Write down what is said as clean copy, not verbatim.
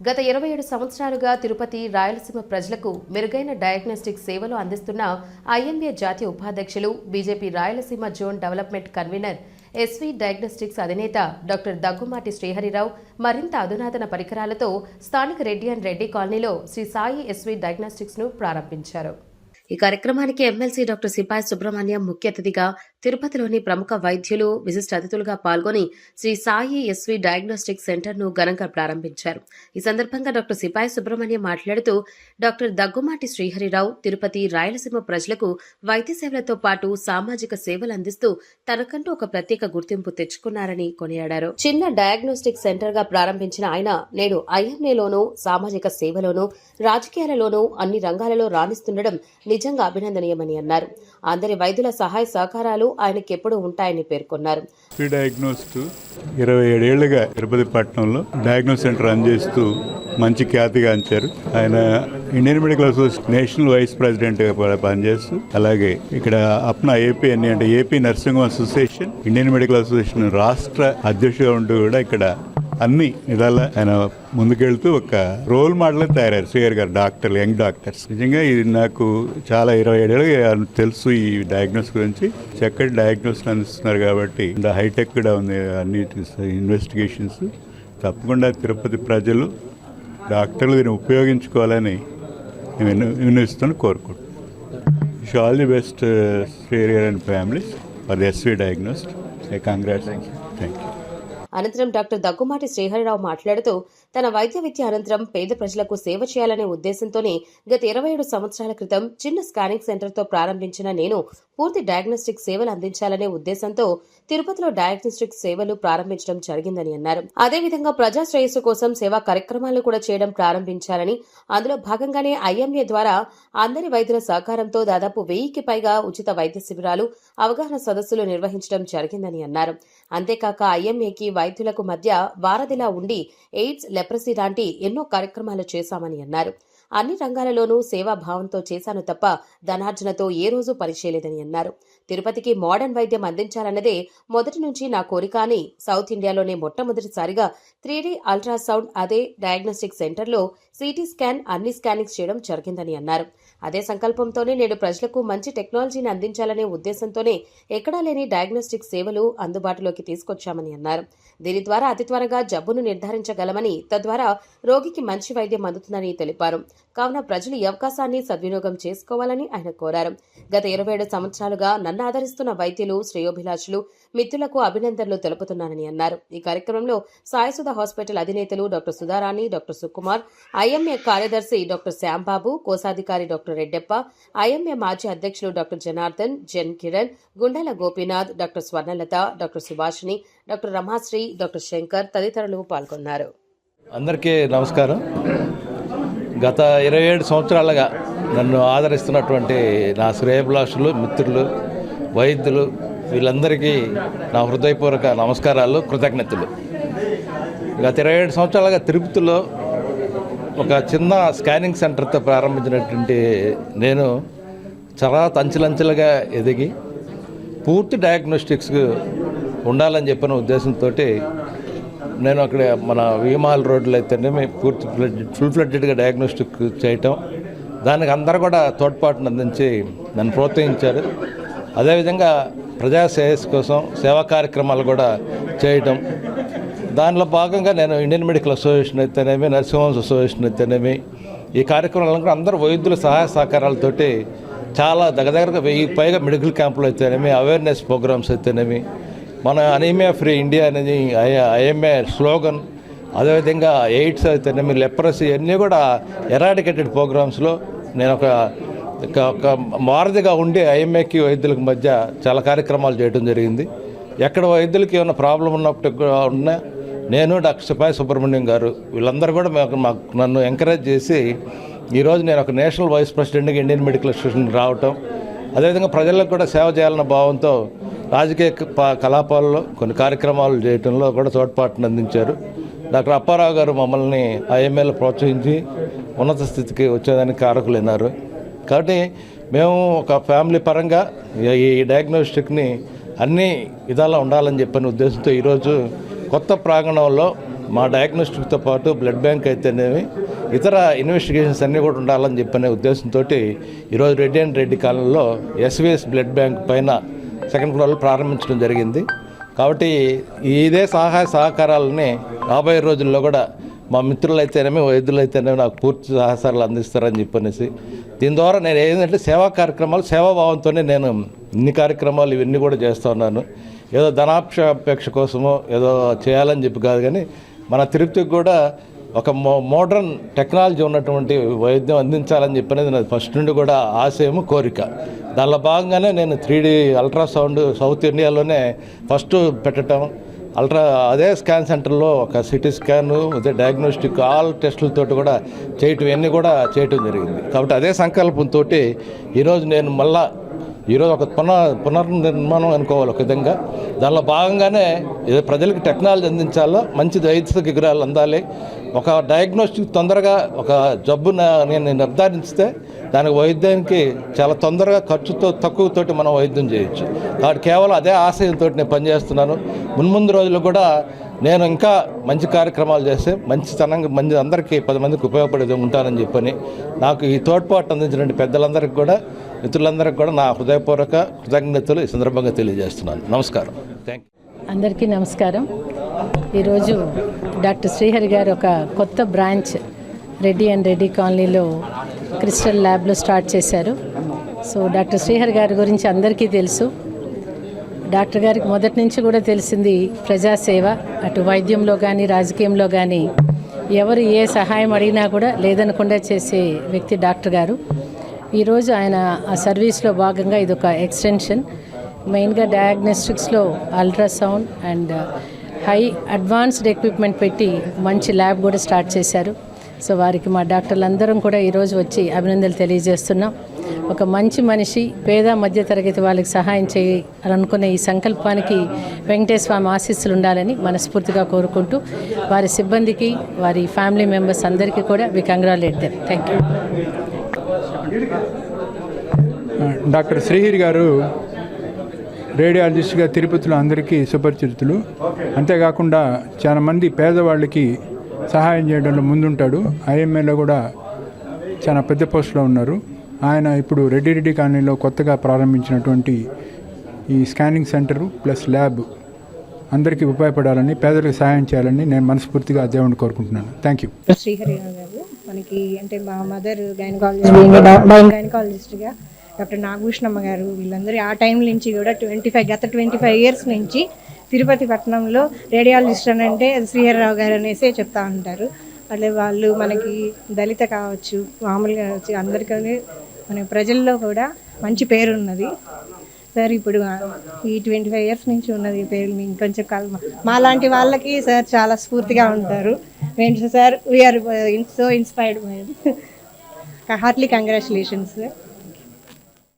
గత 27 సంవత్సరాలుగా తిరుపతి, రాయలసీమ ప్రజలకు మెరుగైన డయాగ్నోస్టిక్ సేవలు అందిస్తున్న ఐఎంఏ జాతీయ ఉపాధ్యక్షులు, BJP Rayalaseema zone development convener, SV diagnostics అధినేత డాక్టర్ దగ్గుమాటి శ్రీహరిరావు మరింత అధునాతన పరికరాలతో స్థానిక రెడ్డి అండ్ రెడ్డి కాలనీలో శ్రీ సాయి ఎస్వీ డయాగ్నోస్టిక్స్ ను ప్రారంభించారు. ఈ కార్యక్రమానికి ఎమ్మెల్సీ డాక్టర్ సిపాయి సుబ్రహ్మణ్యం ముఖ్య అతిథిగా, తిరుపతిలోని ప్రముఖ వైద్యులు విశిష్ట అతిథులుగా పాల్గొని Shri Sai SV diagnostic centre ను ఘనంగా ప్రారంభించారు. ఈ సందర్భంగా డాక్టర్ సిపాయి సుబ్రహ్మణ్యం మాట్లాడుతూ, డాక్టర్ దగ్గుమాటి శ్రీహరిరావు తిరుపతి, రాయలసీమ ప్రజలకు వైద్య సేవలతో పాటు సామాజిక సేవలు అందిస్తూ తనకంటూ ఒక ప్రత్యేక గుర్తింపు తెచ్చుకున్నారని కొనియాడారు. చిన్న డయాగ్నోస్టిక్ సెంటర్ గా ప్రారంభించిన ఆయన నేడు ఐఎంఏలోనూ, సామాజిక సేవలోనూ, రాజకీయాలలోనూ అన్ని రంగాలలో రాణిస్తుండడం నిజంగా అభినందనీయమని అన్నారు. అందరి వైద్యుల సహాయ సహకారాలు ఆయనకెప్పుడూ ఉంటాయని పేర్కొన్నారు. డయాగ్నోస్ట్ 27 ఏళ్లుగా తిరుపతి పట్టణంలో డయాగ్నోస్ సెంటర్ రన్ చేస్తూ మంచి ఖ్యాతిగాంచారు. ఆయన Indian medical association national vice president గా పనిచేస్తూ, అలాగే ఇక్కడ అప్నా ఏపీ అంటే AP nursing association, Indian medical association రాష్ట్ర అధ్యక్షుడిగా ఉంటూ కూడా ఇక్కడ అన్ని విధాల ఆయన ముందుకెళ్తూ ఒక రోల్ మోడల్ తయారయ్యారు. శ్రీహర్ గారు డాక్టర్లు, యంగ్ డాక్టర్స్. నిజంగా ఇది నాకు చాలా 27 ఏళ్ళుగా తెలుసు ఈ డయాగ్నోస్ గురించి. చక్కటి డయాగ్నోస్ అందిస్తున్నారు కాబట్టి హైటెక్ కూడా ఉంది అన్ని ఇన్వెస్టిగేషన్స్. తప్పకుండా తిరుపతి ప్రజలు, డాక్టర్లు దీన్ని ఉపయోగించుకోవాలని నేను వినిపిస్తాను, కోరుకుంటున్నాను. Wish all the best శ్రీహర్ and families for the SV డయాగ్నోస్ట్. Congrats. Thank you. అనంతరం డాక్టర్ దగ్గుమాటి శ్రీహరిరావు మాట్లాడుతూ, తన వైద్య విద్య అనంతరం పేద ప్రజలకు సేవ చేయాలనే ఉద్దేశంతోనే గత 27 సంవత్సరాల క్రితం చిన్న స్కానింగ్ సెంటర్తో ప్రారంభించిన నేను పూర్తి డయాగ్నోస్టిక్ సేవలు అందించాలనే ఉద్దేశంతో తిరుపతిలో డయాగ్నోస్టిక్ సేవలు ప్రారంభించడం జరిగిందని అన్నారు. అదేవిధంగా ప్రజా శ్రేయస్సు కోసం సేవా కార్యక్రమాలను కూడా చేయడం ప్రారంభించాలని, అందులో భాగంగానే ఐఎంఏ ద్వారా అందరి వైద్యుల సహకారంతో దాదాపు 1000కి పైగా ఉచిత వైద్య శిబిరాలు, అవగాహన సదస్సులు నిర్వహించడం జరిగిందని అన్నారు. అంతేకాక ఐఎంఏకి వైద్యులకు మధ్య వారధిలా ఉండి ఎయిడ్స్, లెప్రసీ లాంటి ఎన్నో కార్యక్రమాలు చేశామని అన్నారు. అన్ని రంగాలలోనూ సేవాభావంతో చేశాను తప్ప ధనార్జనతో ఏ రోజు పనిచేయలేదని అన్నారు. తిరుపతికి మోడర్న్ వైద్యం అందించాలన్నదే మొదటి నుంచి నా కోరిక అని, సౌత్ ఇండియాలోనే మొట్టమొదటిసారిగా 3D అల్ట్రాసౌండ్, అదే డయాగ్నోస్టిక్ సెంటర్లో సిటీ స్కాన్, అన్ని స్కానింగ్స్ చేయడం జరిగిందని అన్నారు. అదే సంకల్పంతోనే నేడు ప్రజలకు మంచి టెక్నాలజీని అందించాలనే ఉద్దేశంతోనే ఎక్కడా లేని డయాగ్నోస్టిక్ సేవలు అందుబాటులోకి తీసుకొచ్చామని అన్నారు. దీని ద్వారా అతి త్వరగా జబ్బును నిర్ధారించగలమని, తద్వారా రోగికి మంచి వైద్యం అందుతుందని తెలిపారు. కావున ప్రజలు ఈ అవకాశాన్ని సద్వినియోగం చేసుకోవాలని ఆయన కోరారు. గత 27 సంవత్సరాలుగా నన్ను ఆదరిస్తున్న వైద్యులు, శ్రేయోభిలాషులు, మిత్రులకు అభినందనలు తెలుపుతున్నానని అన్నారు. ఈ కార్యక్రమంలో సాయిసుధ హాస్పిటల్ అధినేతలు doctor Sudharani, doctor Sukumar, IMA కార్యదర్శి డాక్టర్ శ్యాంబాబు, కోశాధికారి డాక్టర్ రెడ్డెప్ప, ఐఎంఏ మాజీ అధ్యక్షులు డాక్టర్ జనార్దన్, జెన్ Kiran, Gundala Gopinath, doctor Swarnalatha, doctor Subhashini, doctor Ramasri, doctor Shankar తదితరులు పాల్గొన్నారు. అందరికీ నమస్కారం. గత 27 సంవత్సరాలుగా నన్ను ఆదరిస్తున్నటువంటి నా శ్రేయోభిలాషులు, మిత్రులు, వైద్యులు, వీళ్ళందరికీ నా హృదయపూర్వక నమస్కారాలు, కృతజ్ఞతలు. గత 27 సంవత్సరాలుగా తిరుపతిలో ఒక చిన్న స్కానింగ్ సెంటర్తో ప్రారంభించినటువంటి నేను చాలా అంచెలంచెలుగా ఎదిగి పూర్తి డయాగ్నోస్టిక్స్ ఉండాలని చెప్పిన ఉద్దేశంతో నేను అక్కడ మన విమాల్ రోడ్లో అయితేనేమి పూర్తి ఫుల్ ఫ్లెడ్జెడ్గా డయాగ్నోస్టిక్ చేయటం, దానికి అందరూ కూడా తోడ్పాటును అందించి నన్ను ప్రోత్సహించారు. అదేవిధంగా ప్రజా శ్రేయస్సు కోసం సేవా కార్యక్రమాలు కూడా చేయటం, దానిలో భాగంగా నేను ఇండియన్ మెడికల్ అసోసియేషన్ అయితేనేమి, నర్సింగ్ హోమ్స్ అసోసియేషన్ అయితేనేమి, ఈ కార్యక్రమాలను కూడా అందరూ వైద్యుల సహాయ సహకారాలతోటి చాలా దగ్గరగా 1000 పైగా మెడికల్ క్యాంపులు అయితేనేమి, అవేర్నెస్ ప్రోగ్రామ్స్ అయితేనేమి, మన అనీమియా ఫ్రీ ఇండియా అనేది ఐఎంఏ స్లోగన్, అదేవిధంగా ఎయిడ్స్ అయితేనేమి, లెప్రసీ అన్నీ కూడా ఎరాడికేటెడ్ ప్రోగ్రామ్స్లో నేను ఒక వారధిగా ఉండి ఐఎంఏకి వైద్యులకు మధ్య చాలా కార్యక్రమాలు చేయడం జరిగింది. ఎక్కడ వైద్యులకి ఏమైనా ప్రాబ్లం ఉన్నప్పుడు ఉన్నా నేను, డాక్టర్ సిపాయి సుబ్రహ్మణ్యం గారు, వీళ్ళందరూ కూడా నన్ను ఎంకరేజ్ చేసి ఈరోజు నేను ఒక నేషనల్ వైస్ ప్రెసిడెంట్గా ఇండియన్ మెడికల్ అసోసియేషన్ రావటం, అదేవిధంగా ప్రజలకు కూడా సేవ చేయాలన్న భావంతో రాజకీయ కలాపాల్లో కొన్ని కార్యక్రమాలు చేయడంలో కూడా తోడ్పాటును అందించారు. డాక్టర్ అప్పారావు గారు మమ్మల్ని ఐఎంఏలో ప్రోత్సహించి ఉన్నత స్థితికి వచ్చేదానికి కారకులైనారు. కాబట్టి మేము ఒక ఫ్యామిలీ పరంగా ఈ డయాగ్నోస్టిక్ని అన్ని విధాలా ఉండాలని చెప్పిన ఉద్దేశంతో ఈరోజు కొత్త ప్రాంగణంలో మా డయాగ్నోస్టిక్తో పాటు బ్లడ్ బ్యాంక్ అయితేనేమి ఇతర ఇన్వెస్టిగేషన్స్ అన్నీ కూడా ఉండాలని చెప్పనే ఉద్దేశంతో ఈరోజు రెడ్డి అండ్ రెడ్డి కాలనీలో ఎస్విఎస్ బ్లడ్ బ్యాంక్ పైన సెకండ్ ఫ్లోర్లో ప్రారంభించడం జరిగింది. కాబట్టి ఇదే సహాయ సహకారాలని రాబోయే రోజుల్లో కూడా మా మిత్రులైతేనేమి వైద్యులైతేనేమి నాకు పూర్తి సహకారాలు అందిస్తారని చెప్పనేసి దీని ద్వారా నేను ఏంటంటే సేవా కార్యక్రమాలు సేవాభావంతోనే నేను ఇన్ని కార్యక్రమాలు ఇవన్నీ కూడా చేస్తూ ఉన్నాను. ఏదో ధనాపేక్ష కోసమో ఏదో చేయాలని చెప్పి కాదు, కానీ మన తిరుపతికి కూడా ఒక మోడర్న్ టెక్నాలజీ ఉన్నటువంటి వైద్యం అందించాలని చెప్పనేది నాది ఫస్ట్ నుండి కూడా ఆశయము, కోరిక. దానిలో భాగంగానే నేను 3D అల్ట్రాసౌండ్ సౌత్ ఇండియాలోనే ఫస్ట్ పెట్టడం, అదే స్కాన్ సెంటర్లో ఒక సిటీ స్కాను, అదే డయాగ్నోస్టిక్ ఆల్ టెస్టులతో కూడా చేయటం ఇవన్నీ కూడా చేయటం జరిగింది. కాబట్టి అదే సంకల్పంతో ఈరోజు నేను మళ్ళా ఈరోజు ఒక పునర్నిర్మాణం అనుకోవాలి ఒక విధంగా. దానిలో భాగంగానే ఏదో ప్రజలకు టెక్నాలజీ అందించాలో, మంచి వైద్య విగ్రహాలు అందాలి. ఒక డయాగ్నోస్టిక్ తొందరగా ఒక జబ్బున నేను నిర్ధారిస్తే దానికి వైద్యానికి చాలా తొందరగా ఖర్చుతో తక్కువతోటి మనం వైద్యం చేయొచ్చు. కాబట్టి కేవలం అదే ఆశయంతో నేను పనిచేస్తున్నాను. మున్ముందు రోజులు కూడా నేను ఇంకా మంచి కార్యక్రమాలు చేస్తే మంచి అందరికీ 10 మందికి ఉపయోగపడేది ఉంటానని చెప్పని నాకు ఈ తోడ్పాటు అందించిన పెద్దలందరికీ కూడా మిత్రులందరికీ కూడా నా హృదయపూర్వక కృతజ్ఞతలు ఈ సందర్భంగా తెలియజేస్తున్నాను. నమస్కారం. Thank you. అందరికీ నమస్కారం. ఈరోజు డాక్టర్ శ్రీహరి గారు ఒక కొత్త బ్రాంచ్ రెడ్డి అండ్ రెడ్డి కాలనీలో క్రిస్టల్ ల్యాబ్లో స్టార్ట్ చేశారు. సో డాక్టర్ శ్రీహరి గారి గురించి అందరికీ తెలుసు. డాక్టర్ గారికి మొదటి నుంచి కూడా తెలిసింది ప్రజాసేవ. అటు వైద్యంలో కానీ రాజకీయంలో కానీ ఎవరు ఏ సహాయం అడిగినా కూడా లేదనకుండా చేసే వ్యక్తి డాక్టర్ గారు. ఈరోజు ఆయన ఆ సర్వీస్లో భాగంగా ఇది ఒక ఎక్స్టెన్షన్. మెయిన్గా డయాగ్నోస్టిక్స్లో ultrasound and high advanced equipment పెట్టి మంచి ల్యాబ్ కూడా స్టార్ట్ చేశారు. సో వారికి మా డాక్టర్లందరం కూడా ఈరోజు వచ్చి అభినందనలు తెలియజేస్తున్నాం. ఒక మంచి మనిషి, పేద మధ్యతరగతి వాళ్ళకి సహాయం చేయాలనుకునే ఈ సంకల్పానికి వెంకటేశ్వర స్వామి ఆశీస్సులు ఉండాలని మనస్ఫూర్తిగా కోరుకుంటూ వారి సిబ్బందికి, వారి ఫ్యామిలీ మెంబర్స్ అందరికీ కూడా we congratulate them. Thank you. Doctor Srihari గారు రేడియాలజిస్ట్గా తిరుపతిలో అందరికీ సుపరిచితులు. అంతేకాకుండా చాలామంది పేదవాళ్ళకి సహాయం చేయడంలో ముందుంటాడు. ఐఎంఏలో కూడా చాలా పెద్ద పోస్టులో ఉన్నారు. ఆయన ఇప్పుడు రెడ్డి కాలనీలో కొత్తగా ప్రారంభించినటువంటి ఈ స్కానింగ్ సెంటరు ప్లస్ ల్యాబ్ అందరికీ ఉపయోగపడాలని, పేదలకు సహాయం చేయాలని నేను మనస్ఫూర్తిగా దేవుడిని కోరుకుంటున్నాను. Thank you. శ్రీహరి గారు మనకి అంటే మా మదర్ గైనకాలజిస్ట్గా డాక్టర్ నాగభూషణమ్మ గారు వీళ్ళందరూ ఆ టైం నుంచి కూడా గత 25 ఇయర్స్ నుంచి తిరుపతి పట్టణంలో రేడియాలజిస్ట్ అని అంటే శ్రీహరిరావు గారు అనేసి చెప్తా ఉంటారు. అట్లే వాళ్ళు మనకి దళిత కావచ్చు, మామూలుగా కావచ్చు, అందరికీ మన ప్రజల్లో కూడా మంచి పేరు ఉన్నది సార్. ఇప్పుడు ఈ 25 ఇయర్స్ నుంచి ఉన్నది ఈ పేరు. ఇంకొంచెం కాలం మాలాంటి వాళ్ళకి సార్ చాలా స్ఫూర్తిగా ఉంటారు. Sir we are so inspired. Heartily congratulations sir.